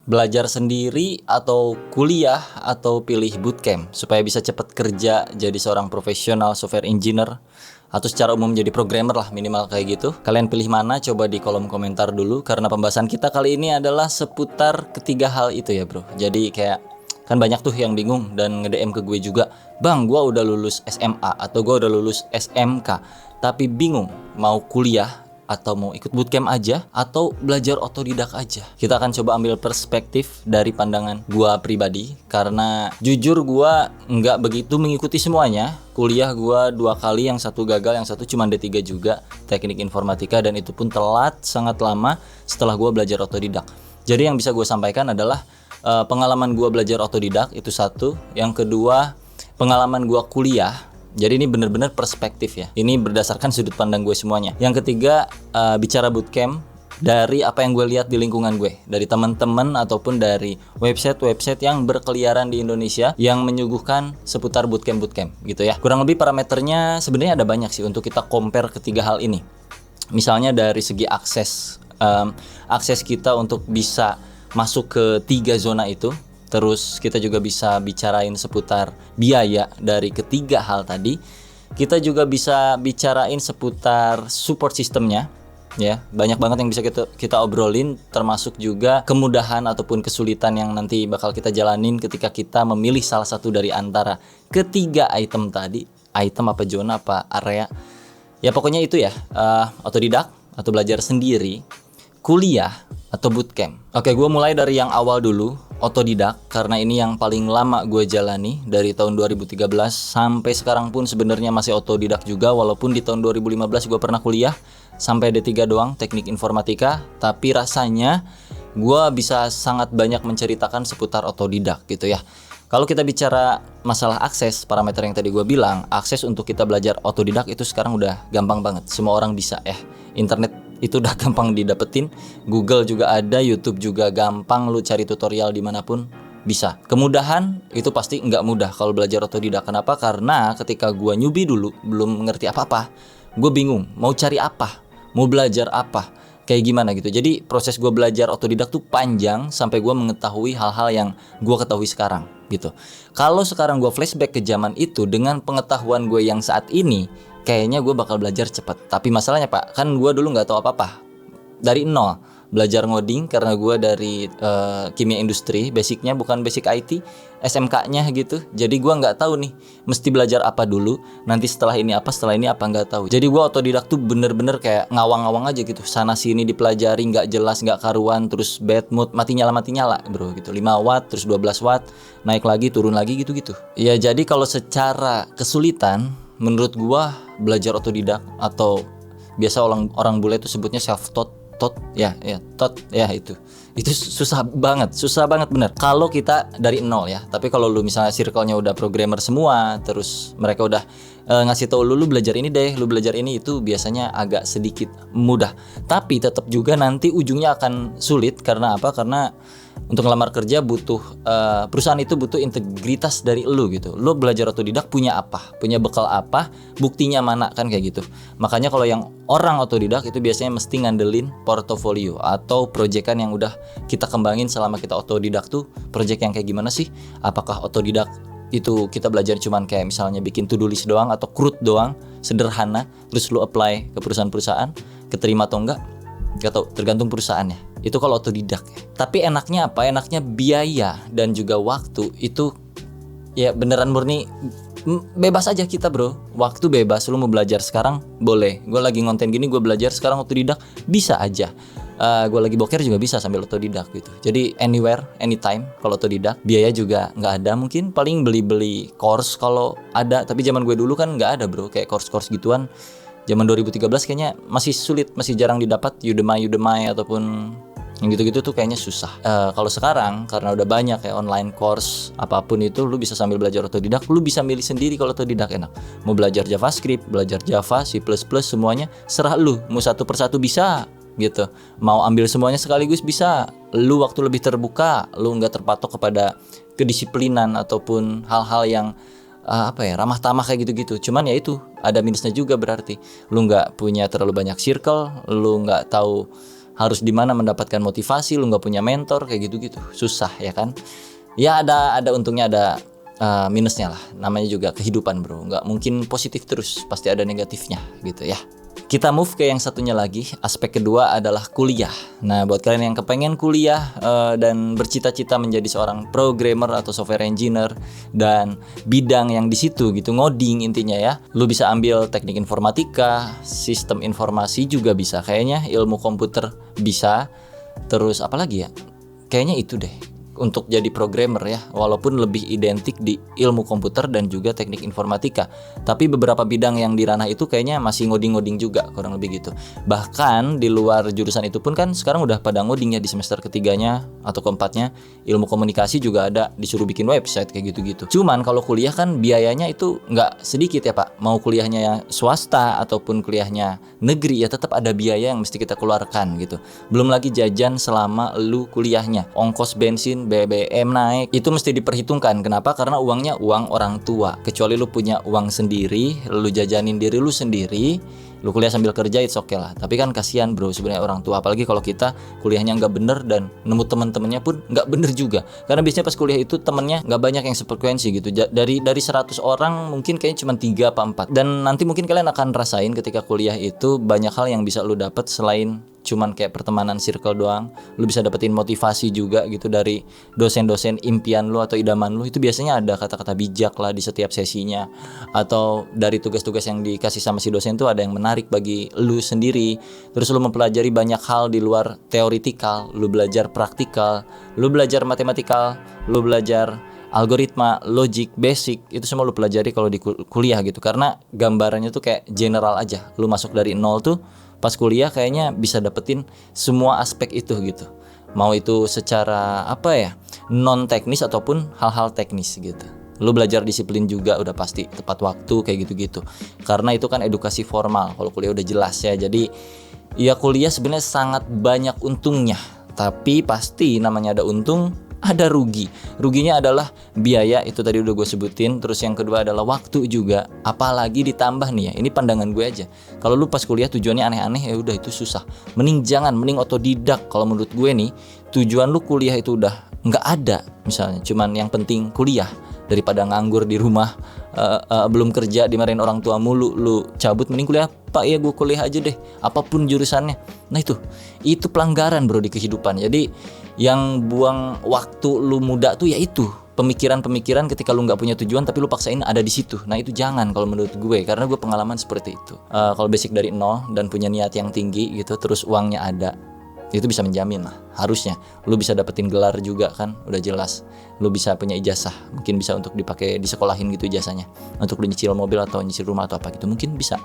Belajar sendiri atau kuliah atau pilih bootcamp supaya bisa cepat kerja jadi seorang profesional software engineer atau secara umum jadi programmer lah, minimal kayak gitu. Kalian pilih mana? Coba di kolom komentar dulu, karena pembahasan kita kali ini adalah seputar ketiga hal itu ya bro. Jadi kayak kan banyak tuh yang bingung dan nge-DM ke gue juga, "Bang, gua udah lulus SMA atau gua udah lulus SMK tapi bingung mau kuliah atau mau ikut bootcamp aja atau belajar otodidak aja." Kita akan coba ambil perspektif dari pandangan gua pribadi, karena jujur gua nggak begitu mengikuti semuanya. Kuliah gua 2 kali, yang satu gagal, yang satu cuma D3 juga, teknik informatika, dan itu pun telat sangat lama setelah gua belajar otodidak. Jadi yang bisa gue sampaikan adalah pengalaman gua belajar otodidak itu satu, yang kedua pengalaman gua kuliah. Jadi ini benar-benar perspektif ya. Ini berdasarkan sudut pandang gue semuanya. Yang ketiga, bicara bootcamp dari apa yang gue lihat di lingkungan gue, dari teman-teman ataupun dari website-website yang berkeliaran di Indonesia yang menyuguhkan seputar bootcamp gitu ya. Kurang lebih parameternya sebenarnya ada banyak sih untuk kita compare ketiga hal ini. Misalnya dari segi akses kita untuk bisa masuk ke 3 zona itu. Terus kita juga bisa bicarain seputar biaya dari ketiga hal tadi. Kita juga bisa bicarain seputar support sistemnya, ya. Banyak banget yang bisa kita obrolin, termasuk juga kemudahan ataupun kesulitan yang nanti bakal kita jalanin ketika kita memilih salah satu dari antara ketiga item tadi. Item apa zona apa area? Ya pokoknya itu ya, otodidak atau belajar sendiri, kuliah atau bootcamp. Oke, gue mulai dari yang awal dulu, otodidak, karena ini yang paling lama gue jalani dari tahun 2013 sampai sekarang pun sebenarnya masih otodidak juga, walaupun di tahun 2015 gue pernah kuliah sampai D3 doang, teknik informatika, tapi rasanya gue bisa sangat banyak menceritakan seputar otodidak gitu ya. Kalau kita bicara masalah akses, parameter yang tadi gue bilang, akses untuk kita belajar otodidak itu sekarang udah gampang banget, semua orang bisa ya. Internet itu udah gampang didapetin, Google juga ada, YouTube juga gampang, lu cari tutorial dimanapun bisa. Kemudahan itu pasti nggak mudah kalau belajar otodidak. Kenapa? Karena ketika gue newbie dulu, belum mengerti apa-apa, gue bingung mau cari apa, mau belajar apa, kayak gimana gitu. Jadi proses gue belajar otodidak tuh panjang sampai gue mengetahui hal-hal yang gue ketahui sekarang gitu. Kalau sekarang gue flashback ke zaman itu dengan pengetahuan gue yang saat ini, kayaknya gue bakal belajar cepat. Tapi masalahnya Pak, kan gue dulu nggak tahu apa-apa, dari nol belajar ngoding, karena gue dari kimia industri, basicnya bukan basic IT, SMK-nya gitu. Jadi gue nggak tahu nih mesti belajar apa dulu, nanti setelah ini apa nggak tahu. Jadi gue otodidak tuh bener-bener kayak ngawang-ngawang aja gitu, sana sini dipelajari, nggak jelas, nggak karuan, terus bad mood, mati nyala bro gitu, 5 watt terus 12 watt, naik lagi turun lagi gitu-gitu. Ya jadi kalau secara kesulitan, menurut gue belajar otodidak atau biasa orang bule itu sebutnya self taught itu susah banget bener kalau kita dari nol ya. Tapi kalau lu misalnya circle-nya udah programmer semua, terus mereka udah ngasih tahu lu belajar ini deh, lu belajar ini, itu biasanya agak sedikit mudah. Tapi tetap juga nanti ujungnya akan sulit. Karena apa? Karena untuk ngelamar kerja butuh perusahaan itu butuh integritas dari lu gitu. Lu belajar otodidak punya apa? Punya bekal apa? Buktinya mana, kan kayak gitu. Makanya kalau yang orang otodidak itu biasanya mesti ngandelin portofolio atau proyekan yang udah kita kembangin selama kita otodidak tuh. Proyek yang kayak gimana sih? Apakah otodidak itu kita belajar cuman kayak misalnya bikin to-do list doang atau CRUD doang, sederhana, terus lu apply ke perusahaan-perusahaan, keterima atau enggak? Gak tau, tergantung perusahaannya. Itu kalau otodidak ya. Tapi enaknya apa? Enaknya biaya dan juga waktu itu ya beneran murni bebas aja kita bro. Waktu bebas, lu mau belajar sekarang boleh. Gue lagi ngonten gini, gue belajar sekarang otodidak, bisa aja. Gue lagi boker juga bisa sambil otodidak gitu. Jadi anywhere, anytime kalau otodidak. Biaya juga nggak ada, mungkin paling beli course kalau ada. Tapi zaman gue dulu kan nggak ada bro, kayak course gituan. Zaman 2013 kayaknya masih sulit, masih jarang didapat. Udemy ataupun yang gitu-gitu tuh kayaknya susah. Kalau sekarang karena udah banyak kayak online course apapun itu, lu bisa sambil belajar otodidak. Lu bisa milih sendiri kalau otodidak enak. Mau belajar JavaScript, belajar Java, C++, semuanya serah lu. Mau satu persatu bisa gitu. Mau ambil semuanya sekaligus bisa. Lu waktu lebih terbuka, lu nggak terpatok kepada kedisiplinan ataupun hal-hal yang ramah tamah kayak gitu-gitu. Cuman ya itu ada minusnya juga, berarti lu nggak punya terlalu banyak circle, lu nggak tahu harus di mana mendapatkan motivasi, lu nggak punya mentor kayak gitu-gitu, susah ya kan. Ya ada untungnya, ada minusnya lah. Namanya juga kehidupan bro, nggak mungkin positif terus, pasti ada negatifnya gitu ya. Kita move ke yang satunya lagi, aspek kedua adalah kuliah. Nah buat kalian yang kepengen kuliah dan bercita-cita menjadi seorang programmer atau software engineer dan bidang yang di situ gitu, ngoding intinya ya, lu bisa ambil teknik informatika, sistem informasi juga bisa, kayaknya ilmu komputer bisa, terus apa lagi ya, kayaknya itu deh untuk jadi programmer ya, walaupun lebih identik di ilmu komputer dan juga teknik informatika. Tapi beberapa bidang yang di ranah itu kayaknya masih ngoding-ngoding juga, kurang lebih gitu. Bahkan di luar jurusan itu pun kan sekarang udah pada ngoding ya, di semester ketiganya atau keempatnya. Ilmu komunikasi juga ada, disuruh bikin website kayak gitu-gitu. Cuman kalau kuliah kan biayanya itu nggak sedikit ya Pak. Mau kuliahnya ya swasta ataupun kuliahnya negeri ya tetap ada biaya yang mesti kita keluarkan gitu. Belum lagi jajan selama lu kuliahnya, ongkos bensin, BBM naik, itu mesti diperhitungkan. Kenapa? Karena uangnya uang orang tua. Kecuali lu punya uang sendiri, lu jajanin diri lu sendiri, lu kuliah sambil kerja, it's okay lah. Tapi kan kasihan bro sebenarnya orang tua, apalagi kalau kita kuliahnya nggak bener dan nemu teman-temannya pun nggak bener juga. Karena biasanya pas kuliah itu temennya nggak banyak yang sefrekuensi gitu. Dari 100 orang mungkin kayaknya cuma 3 apa 4. Dan nanti mungkin kalian akan rasain ketika kuliah itu banyak hal yang bisa lu dapet selain cuman kayak pertemanan circle doang. Lu bisa dapetin motivasi juga gitu dari dosen-dosen impian lu atau idaman lu. Itu biasanya ada kata-kata bijak lah di setiap sesinya, atau dari tugas-tugas yang dikasih sama si dosen tuh ada yang menarik bagi lu sendiri. Terus lu mempelajari banyak hal di luar teoritikal, lu belajar praktikal, lu belajar matematikal, lu belajar algoritma, logik, basic, itu semua lu pelajari kalau di kuliah gitu. Karena gambarannya tuh kayak general aja. Lu masuk dari nol tuh pas kuliah kayaknya bisa dapetin semua aspek itu gitu. Mau itu secara apa ya, non teknis ataupun hal-hal teknis gitu. Lu belajar disiplin juga udah pasti, tepat waktu kayak gitu-gitu. Karena itu kan edukasi formal. Kalau kuliah udah jelas ya. Jadi ya kuliah sebenarnya sangat banyak untungnya. Tapi pasti namanya ada untung, ada rugi. Ruginya adalah biaya, itu tadi udah gue sebutin. Terus yang kedua adalah waktu juga. Apalagi ditambah nih ya, ini pandangan gue aja. Kalau lu pas kuliah tujuannya aneh-aneh ya udah itu susah. Mending otodidak. Kalau menurut gue nih, tujuan lu kuliah itu udah nggak ada misalnya, cuman yang penting kuliah, daripada nganggur di rumah belum kerja dimarahin orang tua mulu, lu cabut mending kuliah. Pak ya gue kuliah aja deh, apapun jurusannya. Nah itu pelanggaran bro di kehidupan. Jadi yang buang waktu lu muda tuh yaitu pemikiran-pemikiran ketika lu nggak punya tujuan tapi lu paksain ada di situ. Nah itu jangan kalau menurut gue, karena gue pengalaman seperti itu. Kalau basic dari nol dan punya niat yang tinggi gitu, terus uangnya ada, itu bisa menjamin lah, harusnya lu bisa dapetin gelar juga kan, udah jelas. Lu bisa punya ijazah, mungkin bisa untuk dipakai di sekolahin gitu ijazahnya, untuk lu nyicil mobil atau nyicil rumah atau apa gitu, mungkin bisa.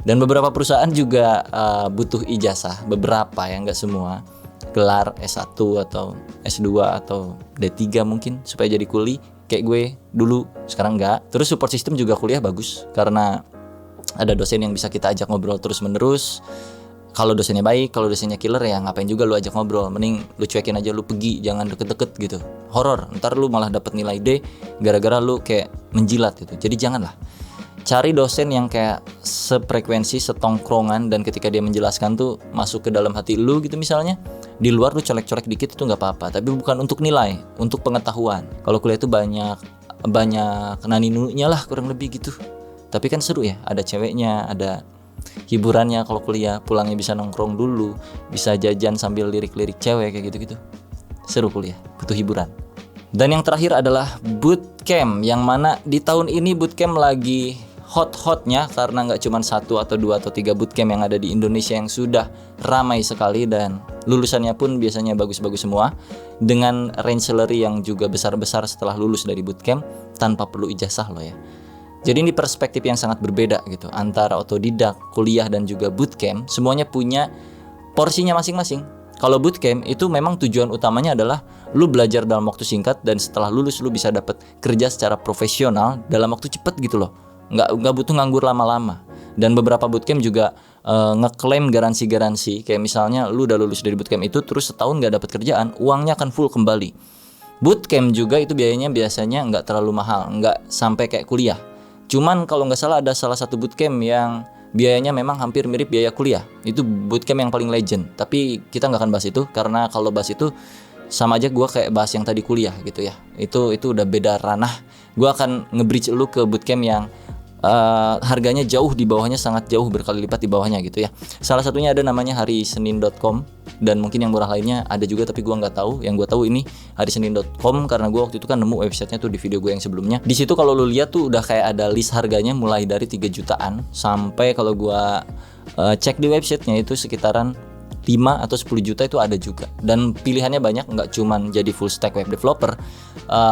Dan beberapa perusahaan juga butuh ijazah, beberapa ya, nggak semua. Gelar S1 atau S2 atau D3 mungkin supaya jadi kuli kayak gue dulu, sekarang enggak. Terus support system juga kuliah bagus karena ada dosen yang bisa kita ajak ngobrol terus menerus. Kalau dosennya baik, kalau dosennya killer ya ngapain juga lu ajak ngobrol, mending lu cuekin aja, lu pergi, jangan deket-deket gitu. Horor, ntar lu malah dapet nilai D gara-gara lu kayak menjilat gitu. Jadi janganlah. Cari dosen yang kayak sefrekuensi, setongkrongan, dan ketika dia menjelaskan tuh masuk ke dalam hati lu gitu misalnya. Di luar lu colek-colek dikit itu nggak apa-apa, tapi bukan untuk nilai, untuk pengetahuan. Kalau kuliah itu banyak naninunya lah kurang lebih gitu. Tapi kan seru ya, ada ceweknya, ada hiburannya. Kalau kuliah pulangnya bisa nongkrong dulu, bisa jajan sambil lirik-lirik cewek kayak gitu-gitu. Seru kuliah, butuh hiburan. Dan yang terakhir adalah bootcamp, yang mana di tahun ini bootcamp lagi hot-hotnya karena nggak cuma 1 atau 2 atau 3 bootcamp yang ada di Indonesia yang sudah ramai sekali, dan lulusannya pun biasanya bagus-bagus semua dengan range salary yang juga besar-besar setelah lulus dari bootcamp tanpa perlu ijazah loh ya. Jadi ini perspektif yang sangat berbeda gitu antara otodidak, kuliah, dan juga bootcamp. Semuanya punya porsinya masing-masing. Kalau bootcamp itu memang tujuan utamanya adalah lu belajar dalam waktu singkat, dan setelah lulus lu bisa dapat kerja secara profesional dalam waktu cepat gitu loh. Nggak butuh nganggur lama-lama. Dan beberapa bootcamp juga ngeklaim garansi-garansi, kayak misalnya lu udah lulus dari bootcamp itu terus setahun nggak dapat kerjaan, uangnya akan full kembali. Bootcamp juga itu biayanya biasanya nggak terlalu mahal, nggak sampai kayak kuliah. Cuman kalau nggak salah ada salah satu bootcamp yang biayanya memang hampir mirip biaya kuliah. Itu bootcamp yang paling legend. Tapi kita nggak akan bahas itu, karena kalau bahas itu sama aja gue kayak bahas yang tadi kuliah gitu ya. Itu udah beda ranah. Gue akan nge-bridge lu ke bootcamp yang harganya jauh di bawahnya, sangat jauh berkali lipat di bawahnya gitu ya. Salah satunya ada namanya harisenin.com, dan mungkin yang murah lainnya ada juga tapi gue nggak tahu. Yang gue tahu ini harisenin.com karena gue waktu itu kan nemu websitenya tuh di video gue yang sebelumnya. Di situ kalau lu lihat tuh udah kayak ada list harganya mulai dari 3 jutaan sampai kalau gue cek di websitenya itu sekitaran 5 atau 10 juta itu ada juga. Dan pilihannya banyak, nggak cuman jadi full stack web developer,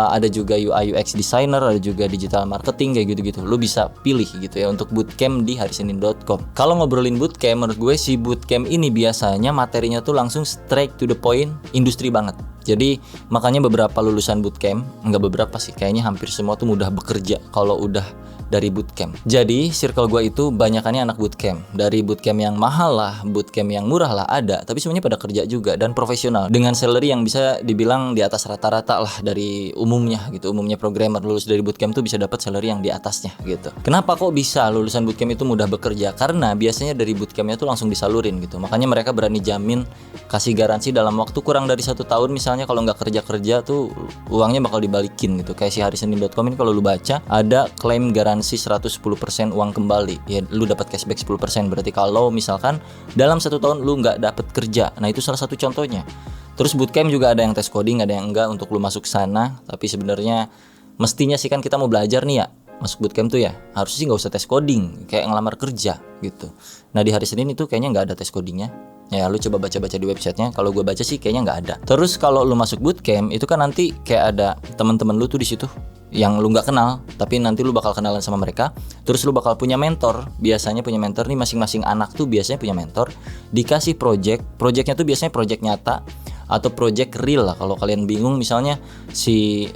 ada juga UI UX designer, ada juga digital marketing kayak gitu-gitu. Lu bisa pilih gitu ya untuk bootcamp di harisenin.com. Kalau ngobrolin bootcamp, menurut gue si bootcamp ini biasanya materinya tuh langsung straight to the point, industri banget. Jadi makanya beberapa lulusan bootcamp, nggak beberapa sih, kayaknya hampir semua tuh mudah bekerja kalau udah dari bootcamp. Jadi circle gue itu banyakannya anak bootcamp. Dari bootcamp yang mahal lah, bootcamp yang murah lah ada, tapi semuanya pada kerja juga dan profesional dengan salary yang bisa dibilang di atas rata-rata lah dari umumnya gitu. Umumnya programmer lulus dari bootcamp tuh bisa dapat salary yang di atasnya gitu. Kenapa kok bisa lulusan bootcamp itu mudah bekerja? Karena biasanya dari bootcampnya tuh langsung disalurin gitu. Makanya mereka berani jamin, kasih garansi dalam waktu kurang dari 1 tahun misalnya kalau nggak kerja tuh uangnya bakal dibalikin gitu. Kayak si harisenin.com ini kalau lu baca ada klaim garansi 110% uang kembali. Ya lu dapat cashback 10%. Berarti kalau misalkan dalam 1 tahun lu nggak dapat kerja, nah itu salah satu contohnya. Terus bootcamp juga ada yang tes coding, ada yang enggak untuk lu masuk sana. Tapi sebenarnya mestinya sih kan kita mau belajar nih ya, masuk bootcamp tuh ya harusnya sih nggak usah tes coding, kayak ngelamar kerja gitu. Nah di hari Senin itu kayaknya nggak ada tes codingnya. Ya lu coba baca-baca di websitenya. Kalau gue baca sih kayaknya nggak ada. Terus kalau lu masuk bootcamp itu kan nanti kayak ada teman-teman lu tuh di situ yang lu nggak kenal, tapi nanti lu bakal kenalan sama mereka. Terus lu bakal punya mentor. Biasanya punya mentor nih, masing-masing anak tuh biasanya punya mentor. Dikasih projectnya tuh biasanya project nyata atau project real lah. Kalau kalian bingung, misalnya si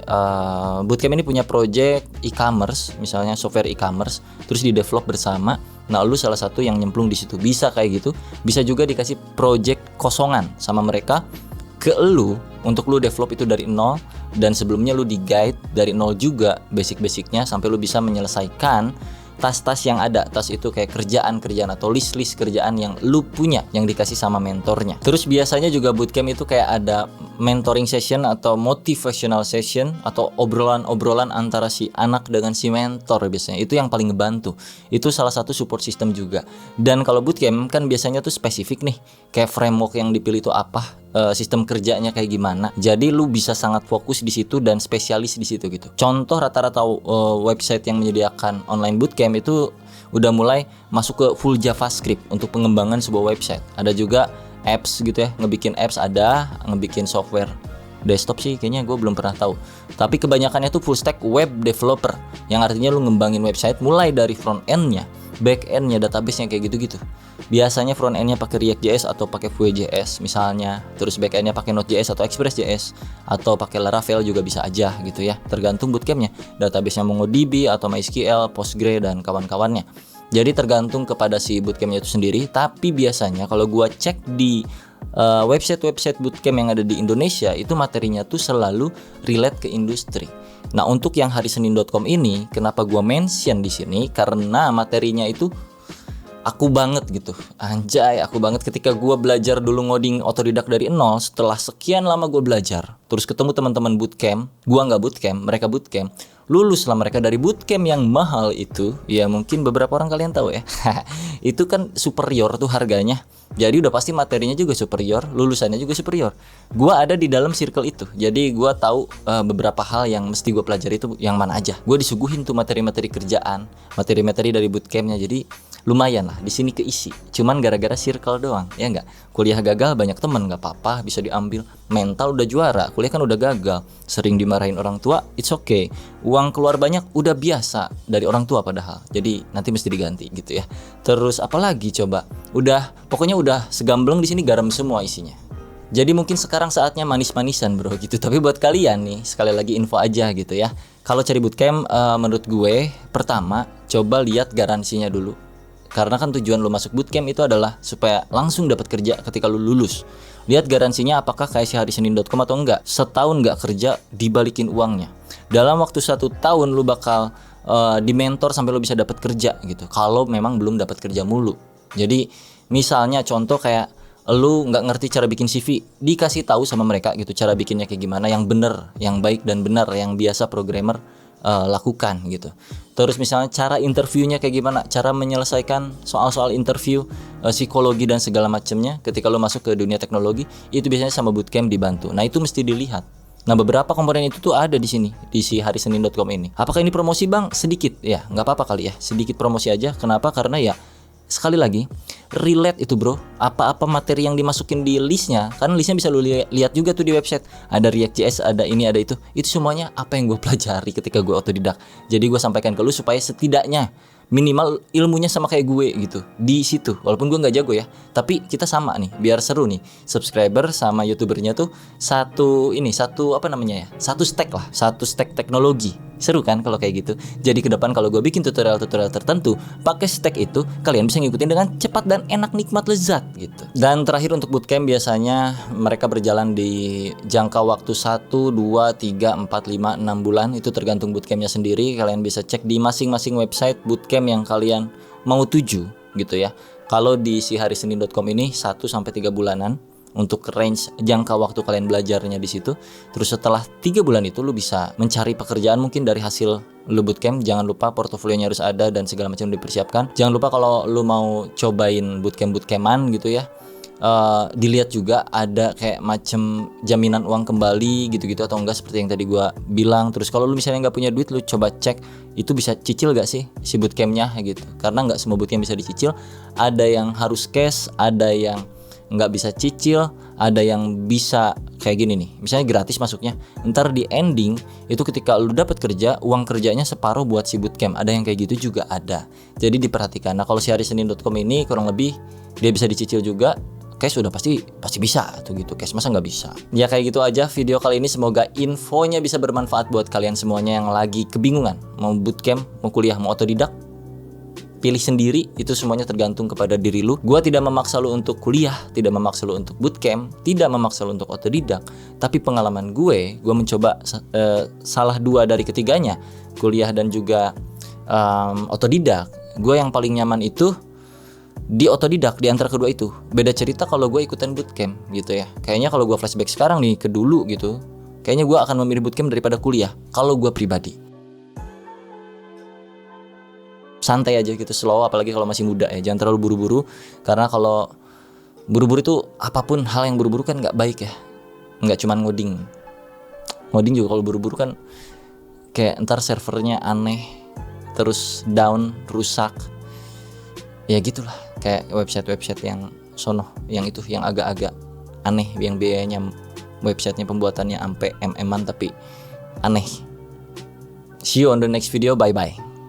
bootcamp ini punya project e-commerce, misalnya software e-commerce, terus di develop bersama. Nah, lu salah satu yang nyemplung di situ. Bisa kayak gitu. Bisa juga dikasih project kosongan sama mereka ke lu untuk lu develop itu dari nol, dan sebelumnya lu di guide dari nol juga basic-basicnya sampai lu bisa menyelesaikan tas-tas yang ada. Tas itu kayak kerjaan atau list-list kerjaan yang lu punya yang dikasih sama mentornya. Terus biasanya juga bootcamp itu kayak ada mentoring session atau motivational session atau obrolan-obrolan antara si anak dengan si mentor biasanya. Itu yang paling ngebantu. Itu salah satu support system juga. Dan kalau bootcamp kan biasanya tuh spesifik nih, kayak framework yang dipilih itu apa, sistem kerjanya kayak gimana. Jadi lu bisa sangat fokus di situ dan spesialis di situ gitu. Contoh rata-rata website yang menyediakan online bootcamp itu udah mulai masuk ke full JavaScript untuk pengembangan sebuah website. Ada juga apps gitu ya, ngebikin apps ada, ngebikin software desktop sih kayaknya gue belum pernah tahu. Tapi kebanyakannya tuh full stack web developer, yang artinya lu ngembangin website mulai dari front end-nya, back end-nya, database-nya kayak gitu-gitu. Biasanya front end-nya pakai React.js atau pakai Vue.js misalnya, terus back end-nya pakai Node.js atau Express.js atau pakai Laravel juga bisa aja gitu ya. Tergantung bootcamp-nya, database-nya MongoDB atau MySQL, Postgre dan kawan-kawannya. Jadi tergantung kepada si bootcamp-nya itu sendiri. Tapi biasanya kalau gua cek di website-website bootcamp yang ada di Indonesia, itu materinya tuh selalu relate ke industri. Nah, untuk yang harisenin.com ini, kenapa gua mention di sini? Karena materinya itu aku banget gitu. Anjay, aku banget. Ketika gua belajar dulu ngoding otodidak dari nol, setelah sekian lama gua belajar, terus ketemu teman-teman bootcamp, gua nggak bootcamp, mereka bootcamp. Luluslah mereka dari bootcamp yang mahal itu. Ya mungkin beberapa orang kalian tahu ya. Itu kan superior tuh harganya. Jadi udah pasti materinya juga superior, lulusannya juga superior. Gua ada di dalam circle itu. Jadi gua tahu beberapa hal yang mesti gua pelajari itu yang mana aja. Gua disuguhin tuh materi-materi kerjaan, materi-materi dari bootcampnya. Jadi lumayan lah di sini keisi. Cuman gara-gara circle doang, ya enggak. Kuliah gagal banyak teman, enggak apa-apa, bisa diambil. Mental udah juara, kuliah kan udah gagal, sering dimarahin orang tua, it's okay. Uang keluar banyak udah biasa dari orang tua padahal. Jadi nanti mesti diganti gitu ya. Terus apalagi coba? Pokoknya udah segambleng di sini garam semua isinya. Jadi mungkin sekarang saatnya manis-manisan bro gitu. Tapi buat kalian nih, sekali lagi info aja gitu ya. Kalau cari bootcamp menurut gue, pertama coba lihat garansinya dulu. Karena kan tujuan lu masuk bootcamp itu adalah supaya langsung dapat kerja ketika lu lulus. Lihat garansinya apakah kayak si harisenin.com atau enggak. Setahun enggak kerja, dibalikin uangnya. Dalam waktu 1 tahun lu bakal di mentor sampai lo bisa dapat kerja gitu. Kalau memang belum dapat kerja mulu. Jadi misalnya contoh kayak lu nggak ngerti cara bikin CV, dikasih tahu sama mereka gitu cara bikinnya kayak gimana, yang bener, yang baik dan benar, yang biasa programmer lakukan gitu. Terus misalnya cara interviewnya kayak gimana, cara menyelesaikan soal-soal interview, psikologi dan segala macamnya ketika lo masuk ke dunia teknologi, itu biasanya sama bootcamp dibantu. Nah itu mesti dilihat. Nah beberapa komponen itu tuh ada di sini di si harisenin.com ini. Apakah ini promosi bang? Sedikit ya, nggak apa-apa kali ya, sedikit promosi aja. Kenapa? Karena ya sekali lagi relate itu bro, apa-apa materi yang dimasukin di listnya, kan listnya bisa lu lihat juga tuh di website, ada React.js, ada ini, ada itu semuanya apa yang gue pelajari ketika gue otodidak. Jadi gue sampaikan ke lu supaya setidaknya minimal ilmunya sama kayak gue gitu di situ, walaupun gue nggak jago ya, tapi kita sama nih, biar seru nih, subscriber sama youtubernya tuh satu apa namanya ya, satu stack teknologi. Seru kan kalau kayak gitu. Jadi ke depan kalau gue bikin tutorial-tutorial tertentu pakai stack itu, kalian bisa ngikutin dengan cepat dan enak, nikmat, lezat gitu. Dan terakhir untuk bootcamp biasanya mereka berjalan di jangka waktu 1, 2, 3, 4, 5, 6 bulan. Itu tergantung bootcampnya sendiri. Kalian bisa cek di masing-masing website bootcamp yang kalian mau tuju gitu ya. Kalau di si harisenin.com ini 1 sampai 3 bulanan untuk range jangka waktu kalian belajarnya di situ. Terus setelah 3 bulan itu lu bisa mencari pekerjaan mungkin dari hasil lu bootcamp. Jangan lupa portofolionya harus ada dan segala macam dipersiapkan. Jangan lupa kalau lu mau cobain bootcamp-bootcampan gitu ya, dilihat juga ada kayak macam jaminan uang kembali gitu-gitu atau enggak seperti yang tadi gua bilang. Terus kalau lu misalnya nggak punya duit, lu coba cek itu bisa cicil gak sih si bootcampnya gitu. Karena nggak semua bootcamp bisa dicicil. Ada yang harus cash, ada yang nggak bisa cicil, ada yang bisa kayak gini nih, misalnya gratis masuknya, ntar di ending itu ketika lu dapat kerja, uang kerjanya separuh buat si bootcamp, ada yang kayak gitu juga ada. Jadi diperhatikan. Nah kalau si harisenin.com ini kurang lebih dia bisa dicicil juga, cash udah pasti bisa tuh gitu, cash masa nggak bisa. Ya kayak gitu aja video kali ini, semoga infonya bisa bermanfaat buat kalian semuanya yang lagi kebingungan mau bootcamp, mau kuliah, mau otodidak. Pilih sendiri, itu semuanya tergantung kepada diri lu. Gua tidak memaksa lu untuk kuliah, tidak memaksa lu untuk bootcamp, tidak memaksa lu untuk otodidak. Tapi pengalaman gue mencoba salah 2 dari ketiganya, kuliah dan juga otodidak. Gue yang paling nyaman itu di otodidak di antara kedua itu. Beda cerita kalau gue ikutan bootcamp gitu ya. Kayaknya kalau gue flashback sekarang nih ke dulu gitu, kayaknya gue akan memilih bootcamp daripada kuliah kalau gue pribadi. Santai aja gitu, slow, apalagi kalau masih muda ya, jangan terlalu buru-buru. Karena kalau buru-buru itu apapun hal yang buru-buru kan nggak baik ya. Nggak cuman ngoding juga kalau buru-buru kan kayak ntar servernya aneh, terus down, rusak, ya gitulah. Kayak website yang sono, yang itu yang agak-agak aneh, yang biayanya websitenya pembuatannya sampai MM-an tapi aneh. See you on the next video, bye bye.